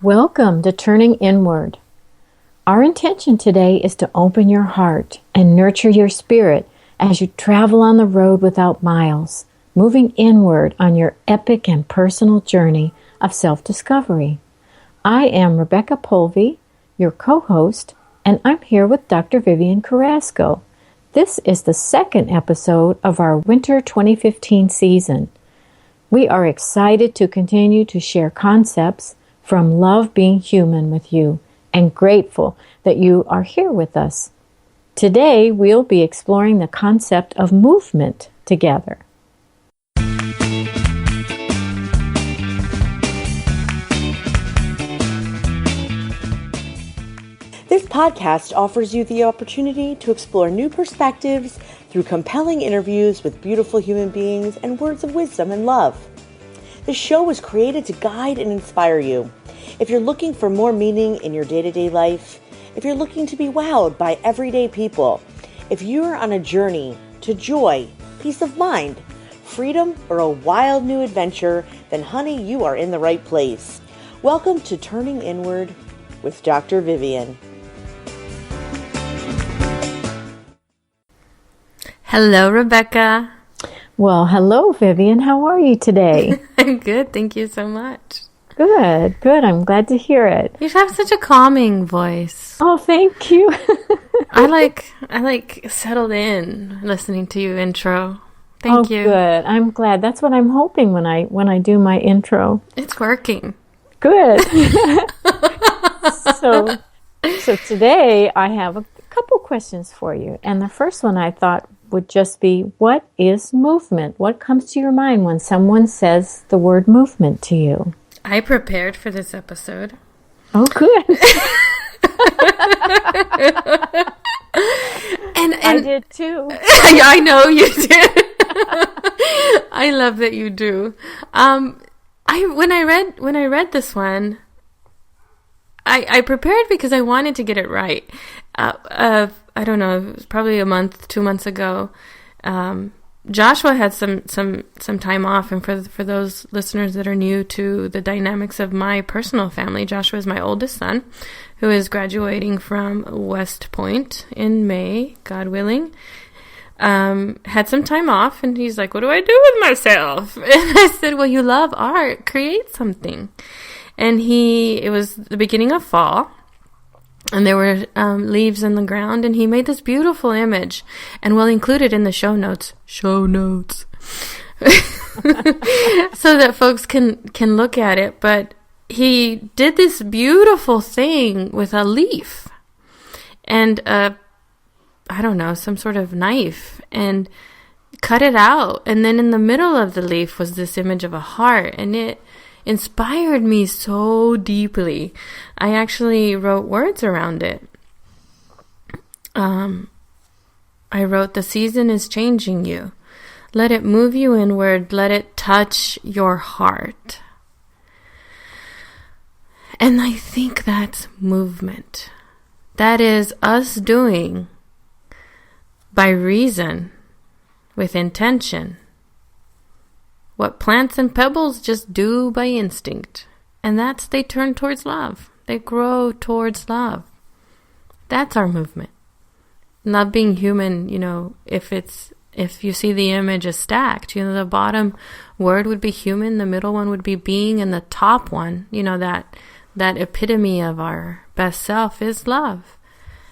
Welcome to Turning Inward. Our intention today is to open your heart and nurture your spirit as you travel on the road without miles, moving inward on your epic and personal journey of self-discovery. I am Rebecca Polvey, your co-host, and I'm here with Dr. Vivian Carrasco. This is the second episode of our Winter 2015 season. We are excited to continue to share concepts from Love.Being.Human with you, and grateful that you are here with us. Today, we'll be exploring the concept of movement together. This podcast offers you the opportunity to explore new perspectives through compelling interviews with beautiful human beings and words of wisdom and love. This show was created to guide and inspire you. If you're looking for more meaning in your day-to-day life, if you're looking to be wowed by everyday people, if you're on a journey to joy, peace of mind, freedom, or a wild new adventure, then honey, you are in the right place. Welcome to Turning Inward with Dr. Vivian. Hello, Rebecca. Well, hello, Vivian. How are you today? I'm good. Thank you so much. Good. I'm glad to hear it. You have such a calming voice. Oh, thank you. I like settled in listening to you intro. Thank you. Good. I'm glad. That's what I'm hoping when I do my intro. It's working. Good. So today I have a couple questions for you. And the first one I thought would just be, what is movement? What comes to your mind when someone says the word movement to you? I prepared for this episode. Oh, good. and I did too. I know you did. I love that you do. When I read this one, I prepared because I wanted to get it right. I don't know, it was probably a month, 2 months ago. Joshua had some time off, and for those listeners that are new to the dynamics of my personal family, Joshua is my oldest son, who is graduating from West Point in May, God willing. Had some time off, and he's like, "What do I do with myself?" And I said, "Well, you love art, create something." And it was the beginning of fall, and there were leaves in the ground, and he made this beautiful image, and we'll include it in the show notes, so that folks can look at it. But he did this beautiful thing with a leaf and I don't know, some sort of knife, and cut it out, and then in the middle of the leaf was this image of a heart, and it inspired me so deeply. I actually wrote words around it. I wrote, "The season is changing you. Let it move you inward. Let it touch your heart." And I think that's movement. That is us doing by reason, with intention, what plants and pebbles just do by instinct. And that's, they turn towards love. They grow towards love. That's our movement. Love.Being.Human, if you see the image as stacked, the bottom word would be human, the middle one would be being, and the top one, that epitome of our best self is love.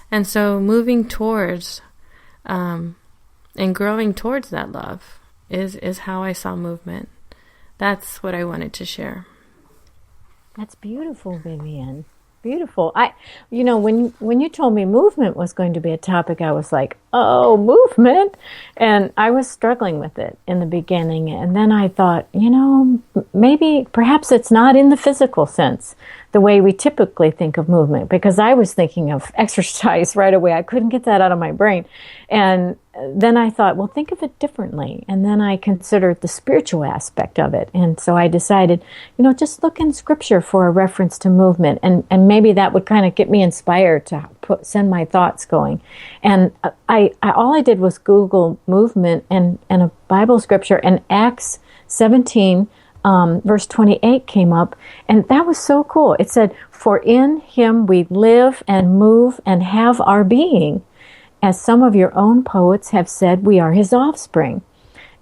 And so moving towards and growing towards that love is how I saw movement. That's what I wanted to share. That's beautiful, Vivian. Beautiful. When you told me movement was going to be a topic, I was like, oh, movement. And I was struggling with it in the beginning. And then I thought, perhaps it's not in the physical sense, the way we typically think of movement, because I was thinking of exercise right away. I couldn't get that out of my brain. And then I thought, well, think of it differently. And then I considered the spiritual aspect of it. And so I decided, just look in scripture for a reference to movement. And maybe that would kind of get me inspired to send my thoughts going. And all I did was Google movement and a Bible scripture, and Acts 17, verse 28 came up, and that was so cool. It said, "For in him we live and move and have our being. As some of your own poets have said, we are his offspring."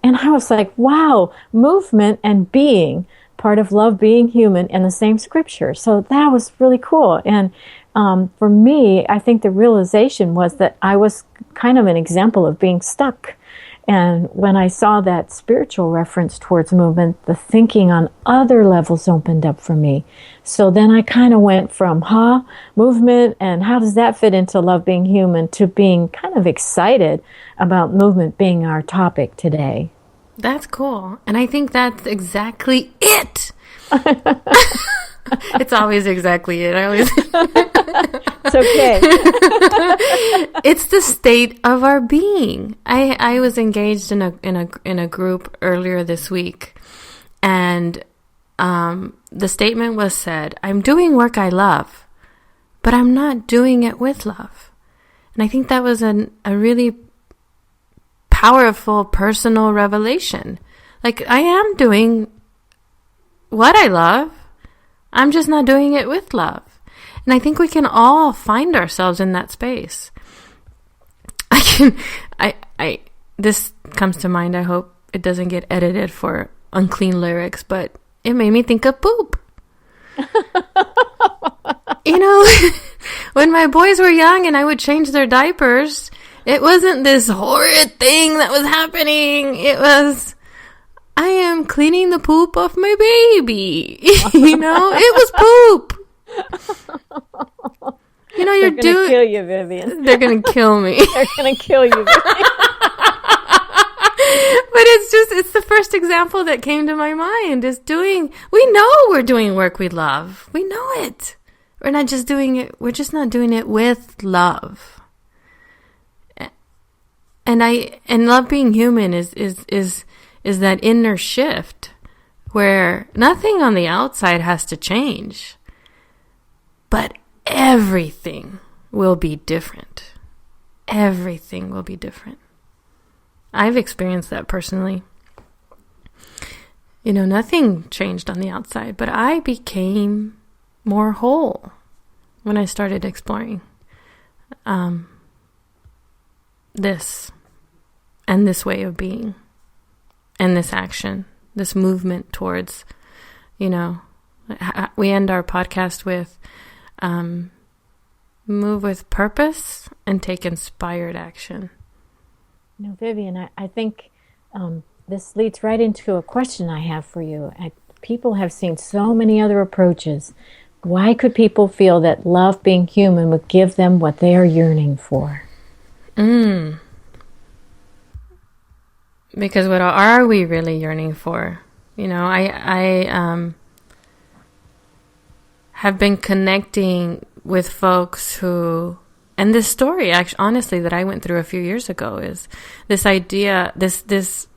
And I was like, wow, movement and being, part of Love, Being Human in the same scripture. So that was really cool. And for me, I think the realization was that I was kind of an example of being stuck. And when I saw that spiritual reference towards movement, the thinking on other levels opened up for me. So then I kind of went from, movement, and how does that fit into Love, Being Human, to being kind of excited about movement being our topic today. That's cool. And I think that's exactly it. It's always exactly it. It's okay. It's the state of our being. I was engaged in a group earlier this week, and the statement was said, "I'm doing work I love, but I'm not doing it with love." And I think that was a really powerful personal revelation. Like, I am doing what I love, I'm just not doing it with love. And I think we can all find ourselves in that space. This comes to mind. I hope it doesn't get edited for unclean lyrics, but it made me think of poop. When my boys were young and I would change their diapers, it wasn't this horrid thing that was happening. It was, I am cleaning the poop off my baby. It was poop. They're going to kill you, Vivian. They're going to kill me. They're going to kill you, Vivian. But it's the first example that came to my mind is we know we're doing work we love. We know it. We're not just doing it. We're just not doing it with love. And Love, Being Human is that inner shift where nothing on the outside has to change, but everything will be different. Everything will be different. I've experienced that personally. Nothing changed on the outside, but I became more whole when I started exploring this and this way of being and this action, this movement towards, we end our podcast with move with purpose and take inspired action. Vivian, I think this leads right into a question I have for you. People have seen so many other approaches. Why could people feel that Love, Being Human would give them what they are yearning for? Because what are we really yearning for? I have been connecting with folks who, and this story, actually, honestly, that I went through a few years ago is this idea, this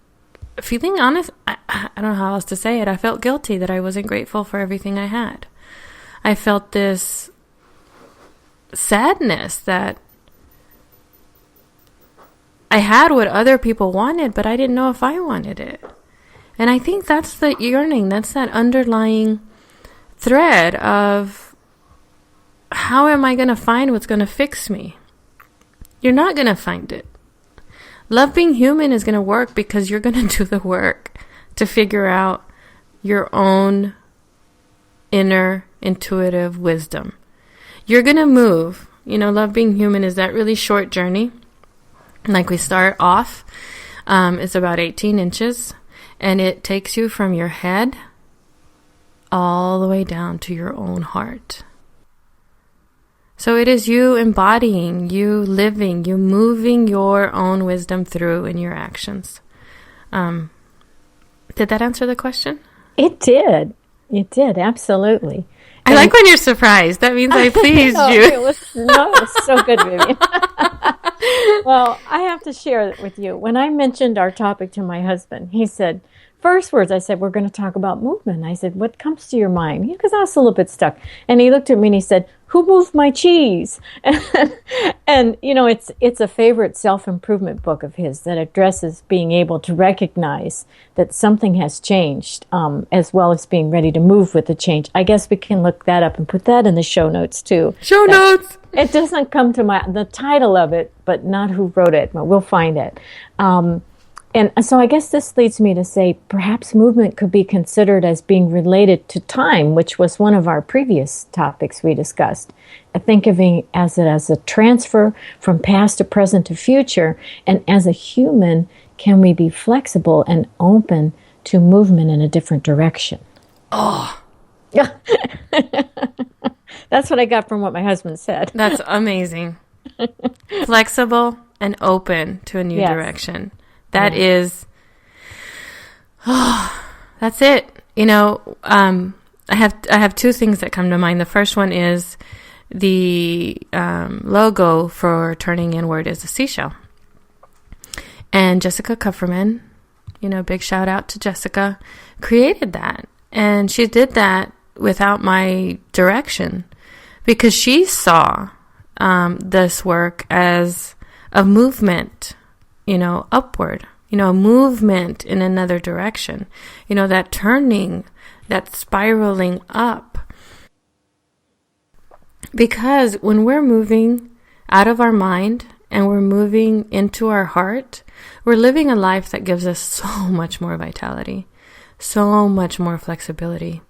feeling honest. I don't know how else to say it. I felt guilty that I wasn't grateful for everything I had. I felt this sadness that I had what other people wanted, but I didn't know if I wanted it. And I think that's the yearning. That's that underlying thread of how am I going to find what's going to fix me? You're not going to find it. Love, Being Human is going to work because you're going to do the work to figure out your own inner intuitive wisdom. You're going to move. Love, Being Human is that really short journey. Like we start off, it's about 18 inches, and it takes you from your head all the way down to your own heart. So it is you embodying, you living, you moving your own wisdom through in your actions. Did that answer the question? It did. It did, absolutely. I like when you're surprised. That means I pleased you. It was so good, Vivian. Well, I have to share it with you. When I mentioned our topic to my husband, he said, first words, I said, we're going to talk about movement. I said, what comes to your mind? Because I was a little bit stuck. And he looked at me and he said, who moved my cheese? And it's a favorite self-improvement book of his that addresses being able to recognize that something has changed, as well as being ready to move with the change. I guess we can look that up and put that in the show notes too. Show notes! It doesn't come to the title of it, but not who wrote it. But we'll find it. And so I guess this leads me to say perhaps movement could be considered as being related to time, which was one of our previous topics we discussed. Think of it as a transfer from past to present to future. And as a human, can we be flexible and open to movement in a different direction? Oh. That's what I got from what my husband said. That's amazing. Flexible and open to a new direction. That is, that's it. I have two things that come to mind. The first one is the logo for Turning Inward is a seashell. And Jessica Kupferman, big shout out to Jessica, created that. And she did that without my direction because she saw this work as a movement, upward, a movement in another direction, that turning, that spiraling up. Because when we're moving out of our mind and we're moving into our heart, we're living a life that gives us so much more vitality, so much more flexibility.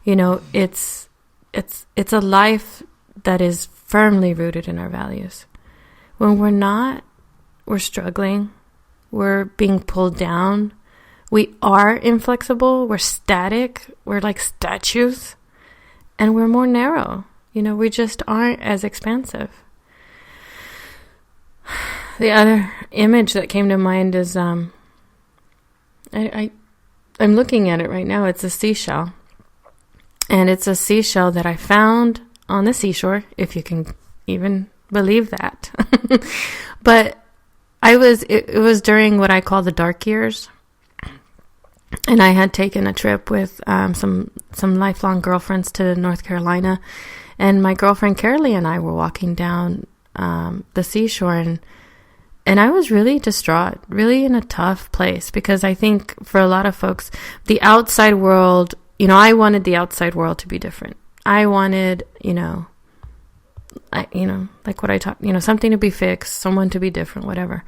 It's a life that is firmly rooted in our values. When we're not, we're struggling, we're being pulled down, we are inflexible, we're static, we're like statues, and we're more narrow. We just aren't as expansive. The other image that came to mind is, I'm looking at it right now. It's a seashell. And it's a seashell that I found on the seashore, if you can even believe that. But it was during what I call the dark years. And I had taken a trip with some lifelong girlfriends to North Carolina. And my girlfriend Carolee and I were walking down the seashore, and I was really distraught, really in a tough place, because I think for a lot of folks, the outside world, I wanted the outside world to be different. I wanted, like what I talked, something to be fixed, someone to be different, whatever.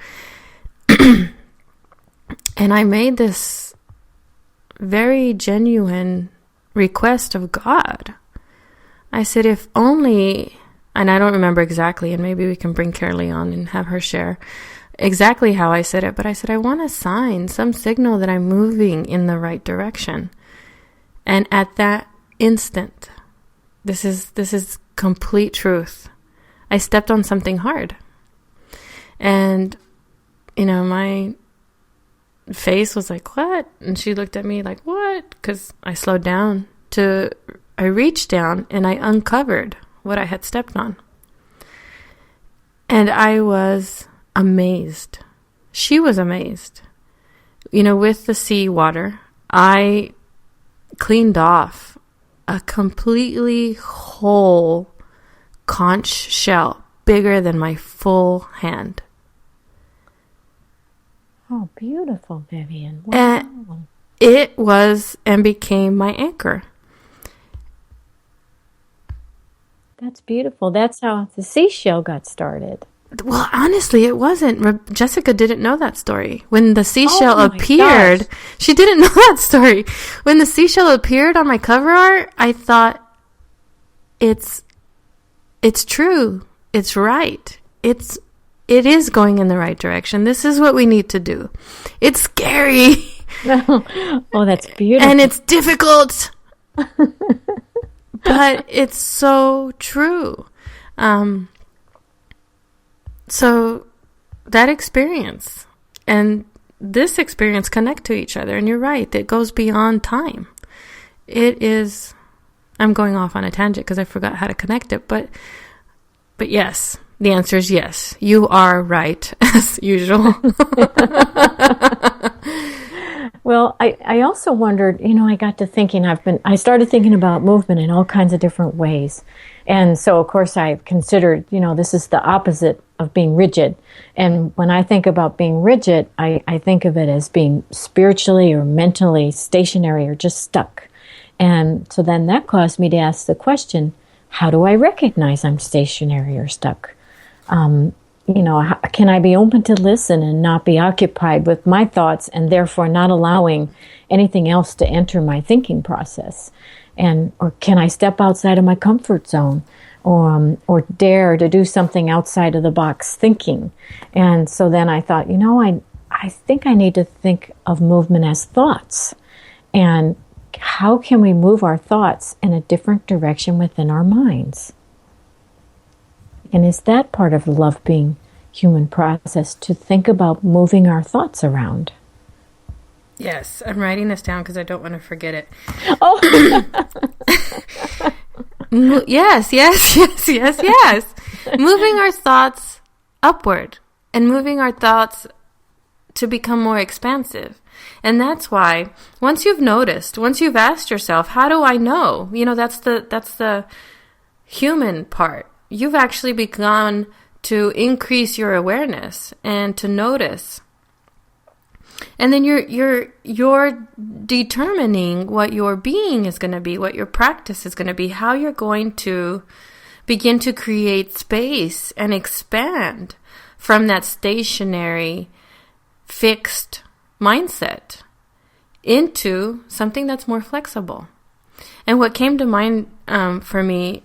And I made this very genuine request of God. I said, if only, and I don't remember exactly, and maybe we can bring Carolee on and have her share exactly how I said it, but I said, I want a sign, some signal that I'm moving in the right direction. And at that instant, this is complete truth, I stepped on something hard. And, my face was like, what? And she looked at me like, what? Because I slowed down I reached down and I uncovered what I had stepped on. And I was amazed. She was amazed. With the sea water, I cleaned off a completely whole conch shell, bigger than my full hand. Oh, beautiful, Vivian. Wow. And it was and became my anchor. That's beautiful. That's how the seashell got started. Well, honestly, it wasn't. Jessica didn't know that story. When the seashell appeared, she didn't know that story. When the seashell appeared on my cover art, I thought, it's true. It's right. It is going in the right direction. This is what we need to do. It's scary. Oh, that's beautiful. And it's difficult. But it's so true. So that experience and this experience connect to each other. And you're right. It goes beyond time. It is, I'm going off on a tangent because I forgot how to connect it. But yes, the answer is yes. You are right, as usual. Well, I also wondered, I got to thinking, I started thinking about movement in all kinds of different ways. And so, of course, I've considered, this is the opposite of being rigid. And when I think about being rigid, I think of it as being spiritually or mentally stationary or just stuck. And so then that caused me to ask the question, how do I recognize I'm stationary or stuck? Can I be open to listen and not be occupied with my thoughts and therefore not allowing anything else to enter my thinking process? Or can I step outside of my comfort zone or dare to do something outside of the box thinking? And so then I thought, I think I need to think of movement as thoughts. And how can we move our thoughts in a different direction within our minds? And is that part of the Love.Being.Human process, to think about moving our thoughts around? Yes, I'm writing this down because I don't want to forget it. Oh, yes. Moving our thoughts upward and moving our thoughts to become more expansive. And that's why once you've asked yourself, how do I know? That's the human part. You've actually begun to increase your awareness and to notice. And then you're determining what your being is going to be, what your practice is going to be, how you're going to begin to create space and expand from that stationary, fixed mindset into something that's more flexible. And what came to mind for me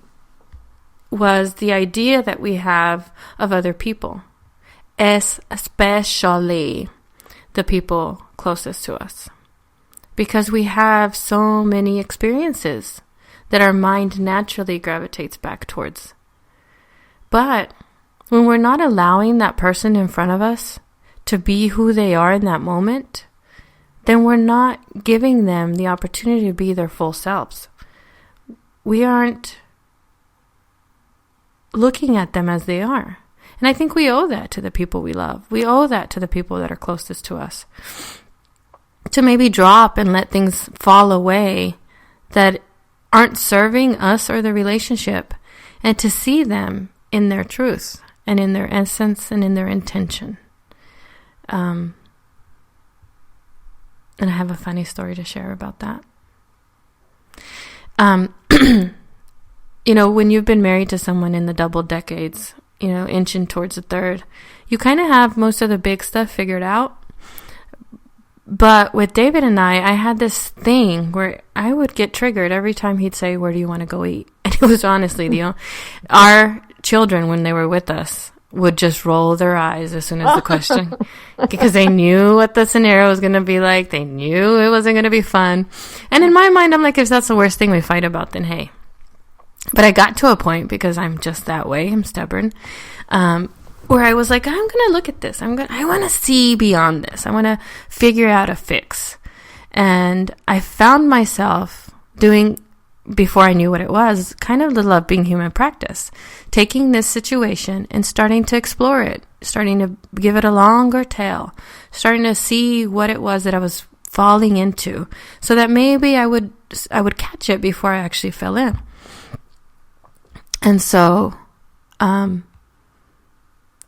was the idea that we have of other people, especially the people closest to us, because we have so many experiences that our mind naturally gravitates back towards. But when we're not allowing that person in front of us to be who they are in that moment, then we're not giving them the opportunity to be their full selves. We aren't looking at them as they are. And I think we owe that to the people we love. We owe that to the people that are closest to us. To maybe drop and let things fall away that aren't serving us or the relationship, and to see them in their truth and in their essence and in their intention. And I have a funny story to share about that. When you've been married to someone in the double decades, inching towards the third, you kind of have most of the big stuff figured out. But with David and I had this thing where I would get triggered every time he'd say, "Where do you want to go eat?" And it was honestly, our children, when they were with us, would just roll their eyes as soon as the question, because they knew what the scenario was going to be like. They knew it wasn't going to be fun. And in my mind, I'm like, if that's the worst thing we fight about, then hey. But I got to a point, because I'm just that way, I'm stubborn, where I was like, I'm going to look at this. I want to see beyond this. I want to figure out a fix. And I found myself doing, before I knew what it was, kind of the Love.Being.Human practice, taking this situation and starting to explore it, starting to give it a longer tail, starting to see what it was that I was falling into, so that maybe I would catch it before I actually fell in. And so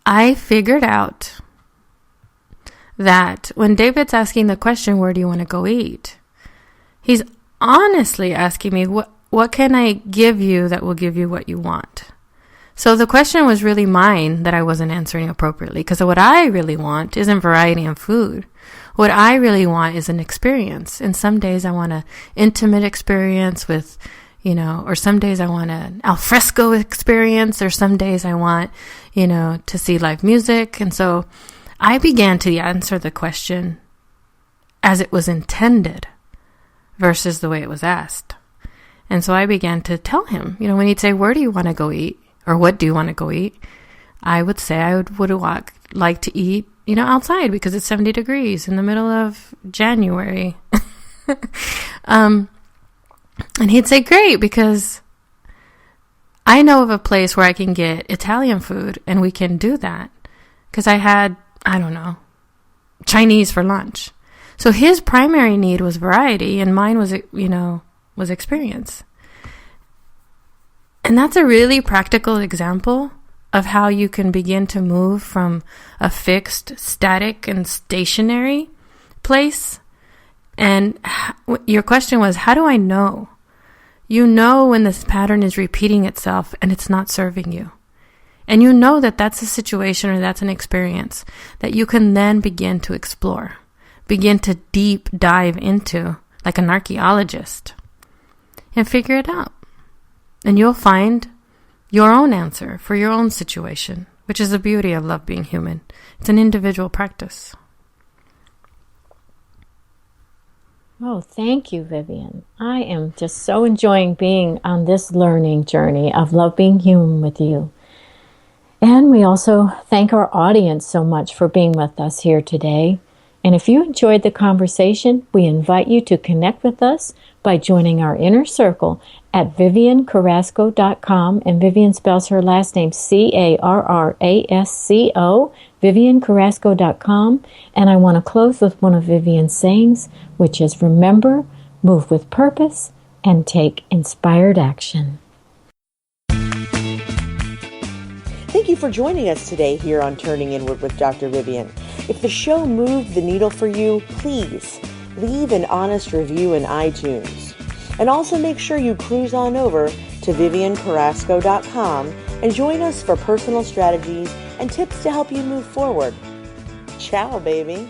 I figured out that when David's asking the question, "Where do you want to go eat?" he's honestly asking me, what can I give you that will give you what you want? So the question was really mine that I wasn't answering appropriately, because what I really want isn't variety in food. What I really want is an experience. And some days I want an intimate experience with, or some days I want an alfresco experience, or some days I want, to see live music. And so I began to answer the question as it was intended versus the way it was asked. And so I began to tell him, when he'd say, "Where do you want to go eat?" or "What do you want to go eat?" I would say I would like to eat, outside, because it's 70 degrees in the middle of January. And he'd say, "Great, because I know of a place where I can get Italian food, and we can do that." Because I had, Chinese for lunch. So his primary need was variety, and mine was, was experience. And that's a really practical example of how you can begin to move from a fixed, static, and stationary place. And your question was, how do I know? You know when this pattern is repeating itself and it's not serving you. And you know that that's a situation or that's an experience that you can then begin to explore, begin to deep dive into like an archaeologist and figure it out. And you'll find your own answer for your own situation, which is the beauty of Love Being Human. It's an individual practice. Oh, thank you, Vivian. I am just so enjoying being on this learning journey of Love Being Human with you. And we also thank our audience so much for being with us here today. And if you enjoyed the conversation, we invite you to connect with us by joining our inner circle at viviancarrasco.com. And Vivian spells her last name Carrasco, viviancarrasco.com. And I want to close with one of Vivian's sayings, which is, remember, move with purpose, and take inspired action. Thank you for joining us today here on Turning Inward with Dr. Vivian. If the show moved the needle for you, please leave an honest review in iTunes. And also make sure you cruise on over to viviancarrasco.com and join us for personal strategies and tips to help you move forward. Ciao, baby.